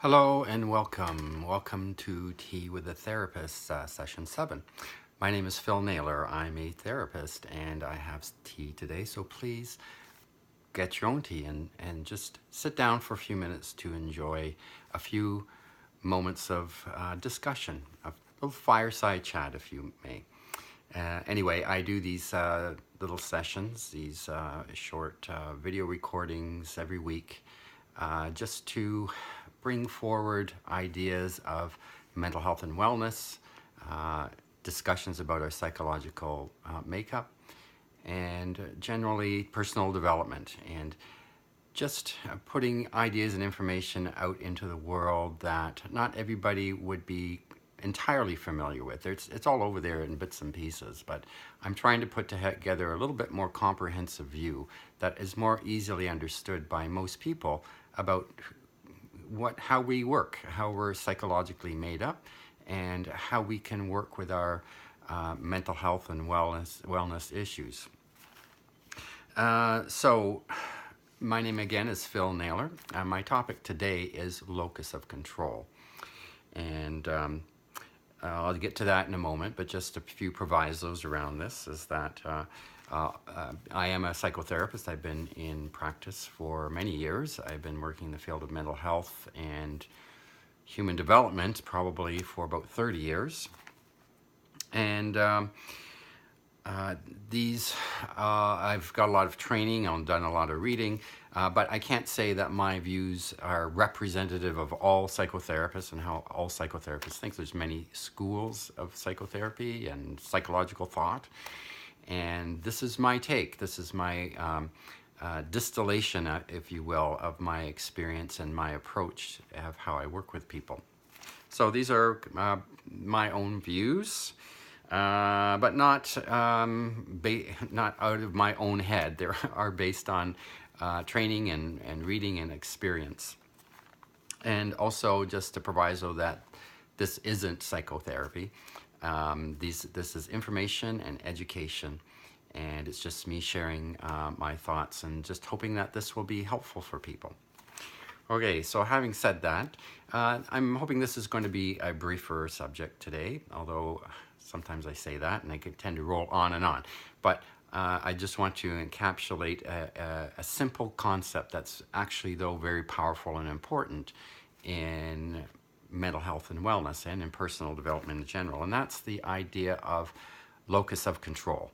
Hello and welcome. Welcome to Tea with a Therapist, session 7. My name is Phil Naylor. I'm a therapist and I have tea today, so please get your own tea and just sit down for a few minutes to enjoy a few moments of discussion, a little fireside chat, if you may. Anyway, I do these little sessions, these short video recordings every week, just to bring forward ideas of mental health and wellness, discussions about our psychological makeup, and generally personal development, and just putting ideas and information out into the world that not everybody would be entirely familiar with. It's all over there in bits and pieces, but I'm trying to put together a little bit more comprehensive view that is more easily understood by most people about how we work, how we're psychologically made up, and how we can work with our mental health and wellness issues. So my name again is Phil Naylor, and my topic today is locus of control. And I'll get to that in a moment, but just a few provisos around this is that I am a psychotherapist. I've been in practice for many years. I've been working in the field of mental health and human development probably for about 30 years. And I've got a lot of training, I've done a lot of reading, but I can't say that my views are representative of all psychotherapists and how all psychotherapists think. There's many schools of psychotherapy and psychological thought, and this is my take. This is my distillation, if you will, of my experience and my approach of how I work with people. So these are my own views. But not out of my own head. They are based on training and reading and experience. And also just a proviso that this isn't psychotherapy. This is information and education. And it's just me sharing my thoughts and just hoping that this will be helpful for people. Okay, so having said that, I'm hoping this is going to be a briefer subject today, although sometimes I say that and I could tend to roll on and on. But I just want to encapsulate a simple concept that's actually, though, very powerful and important in mental health and wellness and in personal development in general. And that's the idea of locus of control.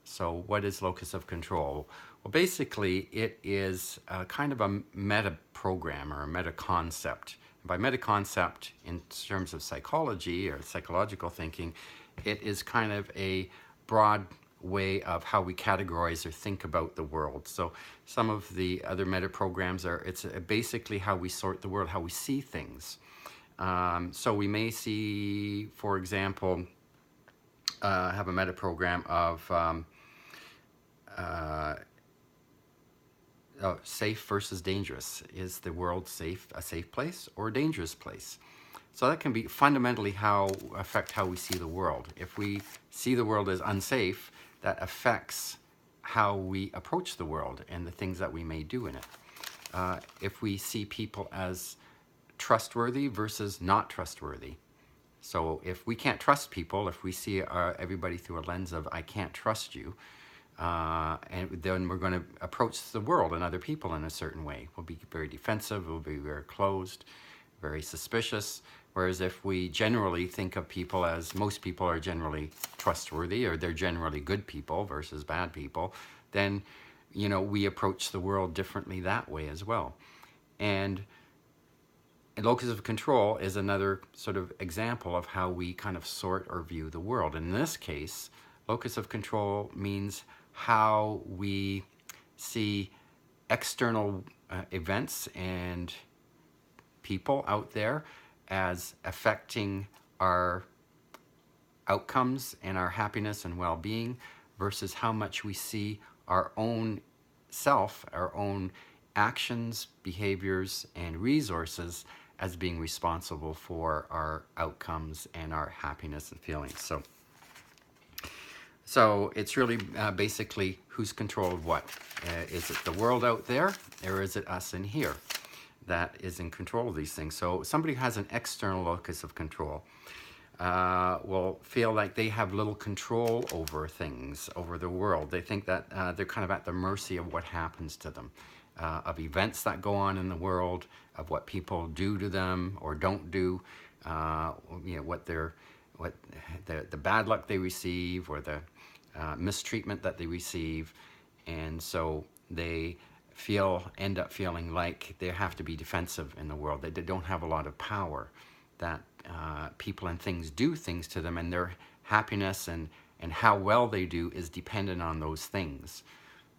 So what is locus of control? Well, basically, it is kind of a meta program or a meta concept. By meta concept, in terms of psychology or psychological thinking, it is kind of a broad way of how we categorize or think about the world. So some of the other meta programs it's basically how we sort the world, how we see things. So we may see, for example, have a meta program of safe versus dangerous. Is the world a safe place or a dangerous place? So that can be fundamentally affect how we see the world. If we see the world as unsafe, that affects how we approach the world and the things that we may do in it. If we see people as trustworthy versus not trustworthy. So if we can't trust people, if we see everybody through a lens of I can't trust you, and then we're going to approach the world and other people in a certain way. We'll be very defensive, we'll be very closed, very suspicious. Whereas if we generally think of people as most people are generally trustworthy, or they're generally good people versus bad people, then, we approach the world differently that way as well. And locus of control is another sort of example of how we kind of sort or view the world. In this case, locus of control means how we see external events and people out there as affecting our outcomes and our happiness and well-being versus how much we see our own self, our own actions, behaviors, and resources as being responsible for our outcomes and our happiness and feelings. So it's really basically who's controlled what. Is it the world out there, or is it us in here? that is in control of these things. So somebody who has an external locus of control will feel like they have little control over things, over the world. They think that they're kind of at the mercy of what happens to them, of events that go on in the world, of what people do to them or don't do, what the bad luck they receive, or the mistreatment that they receive. And so they end up feeling like they have to be defensive in the world. They don't have a lot of power, that people and things do things to them, and their happiness and how well they do is dependent on those things.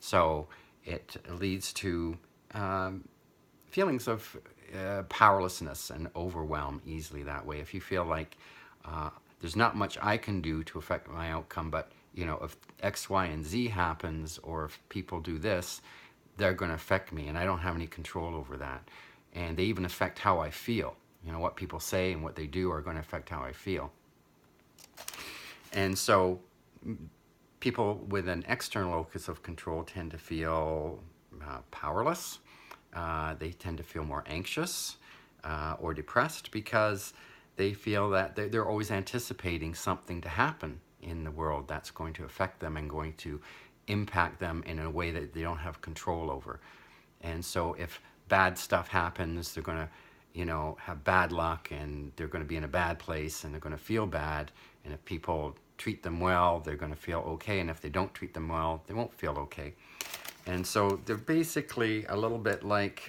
So it leads to feelings of powerlessness and overwhelm easily that way. If you feel like there's not much I can do to affect my outcome, but if X, Y, and Z happens, or if people do this, they're going to affect me, and I don't have any control over that. And they even affect how I feel. What people say and what they do are going to affect how I feel. And so people with an external locus of control tend to feel powerless. They tend to feel more anxious or depressed, because they feel that they're always anticipating something to happen in the world that's going to affect them and going to impact them in a way that they don't have control over. And so if bad stuff happens, they're going to have bad luck, and they're going to be in a bad place, and they're going to feel bad. And if people treat them well, they're going to feel okay. And if they don't treat them well, they won't feel okay. And so they're basically a little bit like,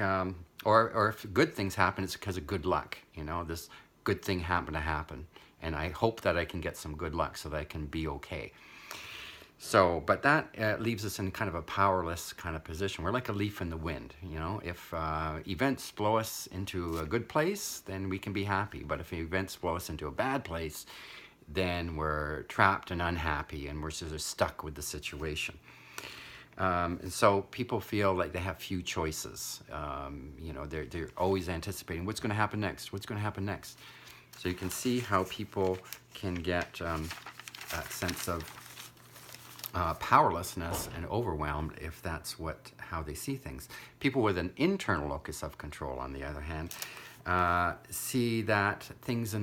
or if good things happen, it's because of good luck. This good thing happened to happen, and I hope that I can get some good luck so that I can be okay. So, but that leaves us in kind of a powerless kind of position. We're like a leaf in the wind. If events blow us into a good place, then we can be happy. But if events blow us into a bad place, then we're trapped and unhappy, and we're sort of stuck with the situation. And so people feel like they have few choices. They're always anticipating what's going to happen next. What's going to happen next? So you can see how people can get that sense of powerlessness and overwhelmed if that's how they see things. People with an internal locus of control, on the other hand, see that things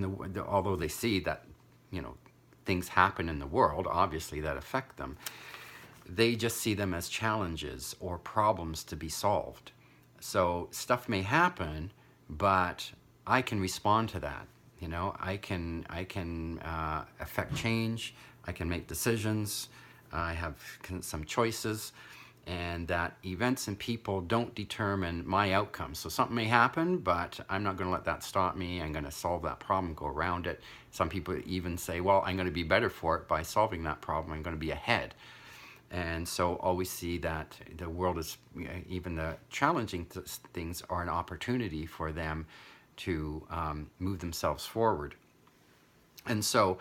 although they see that things happen in the world, obviously, that affect them, they just see them as challenges or problems to be solved. So stuff may happen, but I can respond to that. I can affect change. I can make decisions. I have some choices, and that events and people don't determine my outcome. So something may happen, but I'm not going to let that stop me. I'm going to solve that problem, go around it. Some people even say, well, I'm going to be better for it by solving that problem. I'm going to be ahead. And so always see that the world is, even the challenging things are an opportunity for them to move themselves forward. And so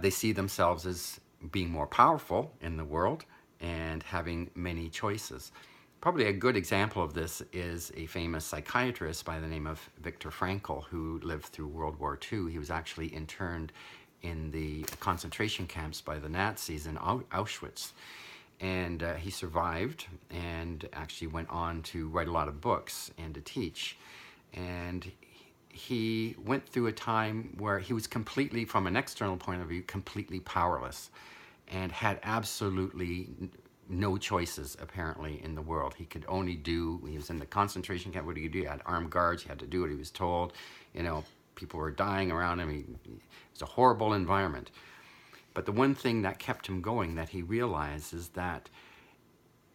they see themselves as being more powerful in the world and having many choices. Probably a good example of this is a famous psychiatrist by the name of Viktor Frankl, who lived through World War II. He was actually interned in the concentration camps by the Nazis in Auschwitz. And he survived and actually went on to write a lot of books and to teach. And he went through a time where he was completely, from an external point of view, completely powerless, and had absolutely no choices, apparently, in the world. He could only do, he was in the concentration camp, what did he do? He had armed guards, he had to do what he was told. People were dying around him. It was a horrible environment. But the one thing that kept him going, that he realized, is that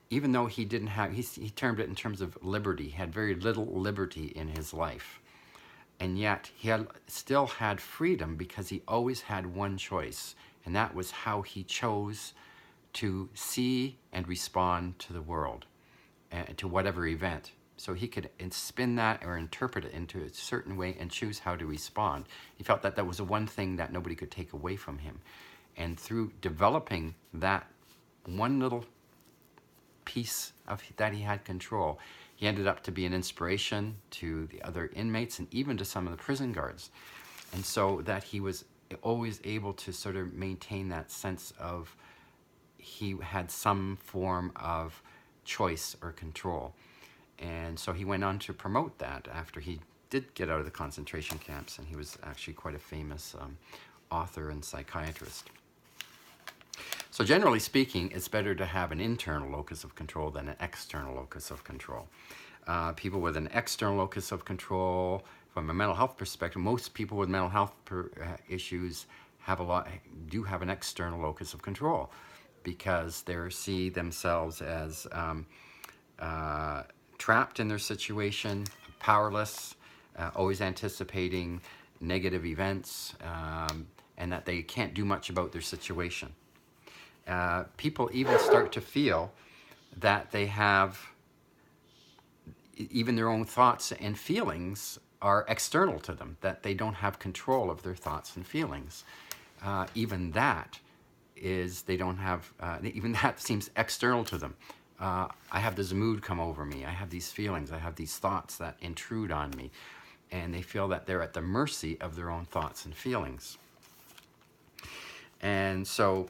even though he didn't have, he termed it in terms of liberty, he had very little liberty in his life. And yet he still had freedom, because he always had one choice, and that was how he chose to see and respond to the world, to whatever event. So he could spin that or interpret it into a certain way and choose how to respond. He felt that that was the one thing that nobody could take away from him. And through developing that one little piece of that he had control, he ended up to be an inspiration to the other inmates and even to some of the prison guards. And so that he was always able to sort of maintain that sense of he had some form of choice or control. And so he went on to promote that after he did get out of the concentration camps, and he was actually quite a famous author and psychiatrist. So generally speaking, it's better to have an internal locus of control than an external locus of control. People with an external locus of control, from a mental health perspective, most people with mental health issues do have an external locus of control, because they see themselves as trapped in their situation, powerless, always anticipating negative events, and that they can't do much about their situation. People even start to feel that they have, even their own thoughts and feelings are external to them, that they don't have control of their thoughts and feelings. Even that seems external to them. I have this mood come over me, I have these feelings, I have these thoughts that intrude on me, and they feel that they're at the mercy of their own thoughts and feelings. And so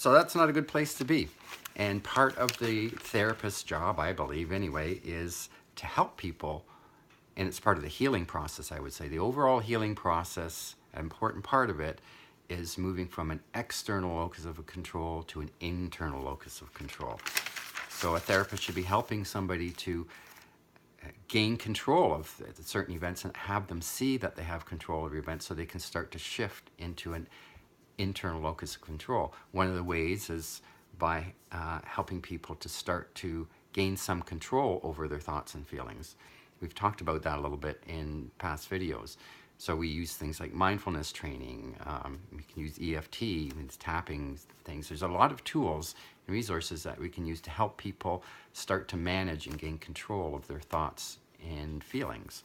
that's not a good place to be. And part of the therapist's job, I believe anyway, is to help people, and it's part of the healing process, I would say. The overall healing process, an important part of it, is moving from an external locus of control to an internal locus of control. So a therapist should be helping somebody to gain control of certain events and have them see that they have control of events, so they can start to shift into an internal locus of control. One of the ways is by helping people to start to gain some control over their thoughts and feelings. We've talked about that a little bit in past videos. So we use things like mindfulness training, we can use EFT, tapping things. There's a lot of tools and resources that we can use to help people start to manage and gain control of their thoughts and feelings.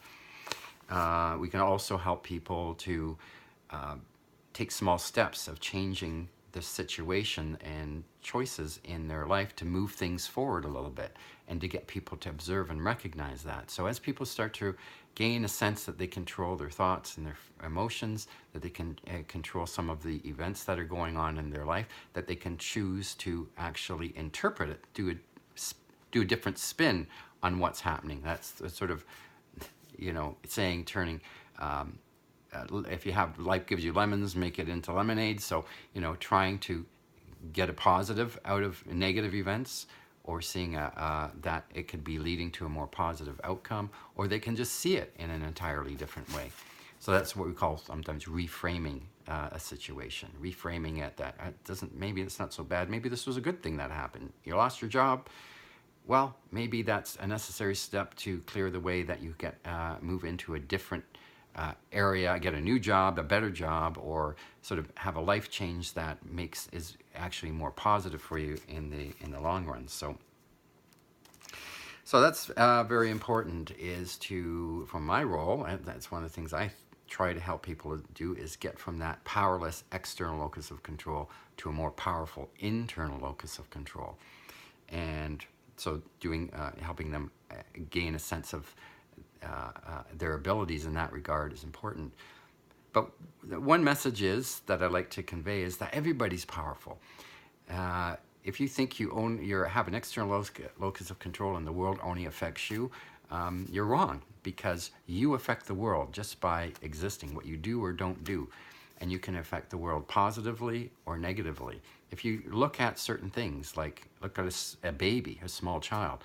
We can also help people to take small steps of changing the situation and choices in their life to move things forward a little bit, and to get people to observe and recognize that. So as people start to gain a sense that they control their thoughts and their emotions, that they can control some of the events that are going on in their life, that they can choose to actually interpret it, do a different spin on what's happening. That's the sort of, saying, turning, if you have, life gives you lemons, make it into lemonade. So, trying to get a positive out of negative events, or seeing that it could be leading to a more positive outcome, or they can just see it in an entirely different way. So that's what we call sometimes reframing a situation, reframing it that maybe it's not so bad, maybe this was a good thing that happened. You lost your job, well, maybe that's a necessary step to clear the way that you get move into a different area, get a new job, a better job, or sort of have a life change that is actually more positive for you in the long run. So that's very important, is to, from my role, and that's one of the things I try to help people do, is get from that powerless external locus of control to a more powerful internal locus of control. And so helping them gain a sense of their abilities in that regard is important. But one message that I like to convey is that everybody's powerful. If you think you have an external locus of control and the world only affects you, you're wrong, because you affect the world just by existing, what you do or don't do. And you can affect the world positively or negatively. If you look at certain things, like look at a baby, a small child,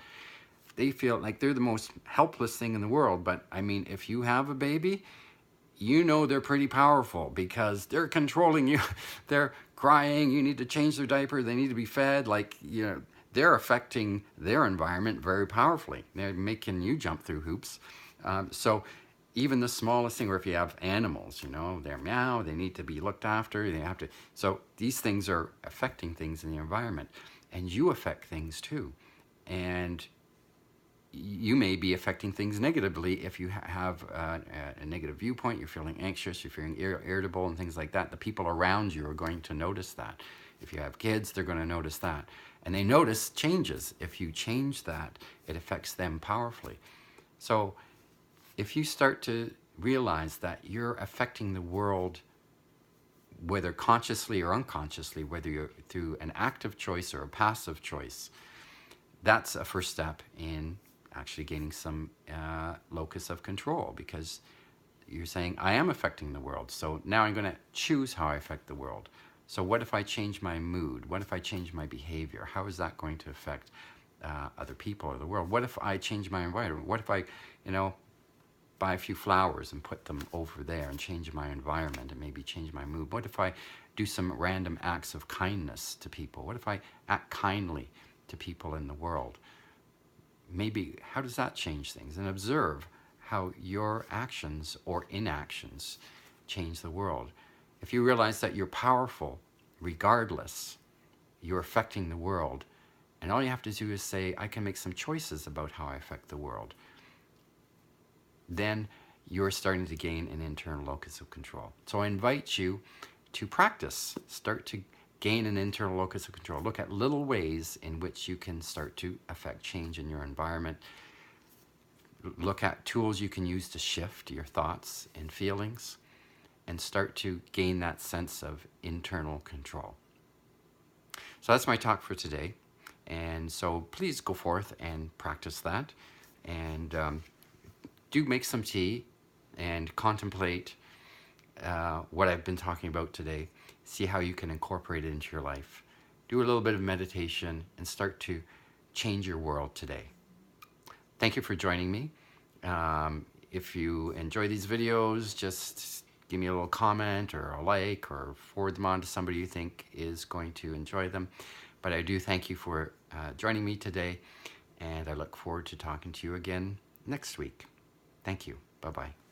they feel like they're the most helpless thing in the world. But I mean, if you have a baby, they're pretty powerful, because they're controlling you. They're crying, you need to change their diaper, they need to be fed. They're affecting their environment very powerfully. They're making you jump through hoops. So even the smallest thing, or if you have animals, they're meow, they need to be looked after, so these things are affecting things in the environment, and you affect things too. And you may be affecting things negatively if you have a negative viewpoint, you're feeling anxious, you're feeling irritable and things like that. The people around you are going to notice that. If you have kids, they're going to notice that. And they notice changes. If you change that, it affects them powerfully. So if you start to realize that you're affecting the world, whether consciously or unconsciously, whether you're through an active choice or a passive choice, That's a first step in actually gaining some locus of control, because you're saying, I am affecting the world. So now I'm going to choose how I affect the world. So what if I change my mood? What if I change my behavior? How is that going to affect other people or the world? What if I change my environment? What if I, buy a few flowers and put them over there and change my environment and maybe change my mood? What if I do some random acts of kindness to people? What if I act kindly to people in the world? Maybe, how does that change things? And observe how your actions or inactions change the world. If you realize that you're powerful, regardless, you're affecting the world, and all you have to do is say, I can make some choices about how I affect the world, then you're starting to gain an internal locus of control. So I invite you to practice, start to gain an internal locus of control. Look at little ways in which you can start to affect change in your environment. Look at tools you can use to shift your thoughts and feelings, and start to gain that sense of internal control. So that's my talk for today. And so please go forth and practice that. And do make some tea and contemplate what I've been talking about today. See how you can incorporate it into your life. Do a little bit of meditation and start to change your world today. Thank you for joining me. If you enjoy these videos, just give me a little comment or a like, or forward them on to somebody you think is going to enjoy them. But I do thank you for joining me today, and I look forward to talking to you again next week. Thank you. Bye-bye.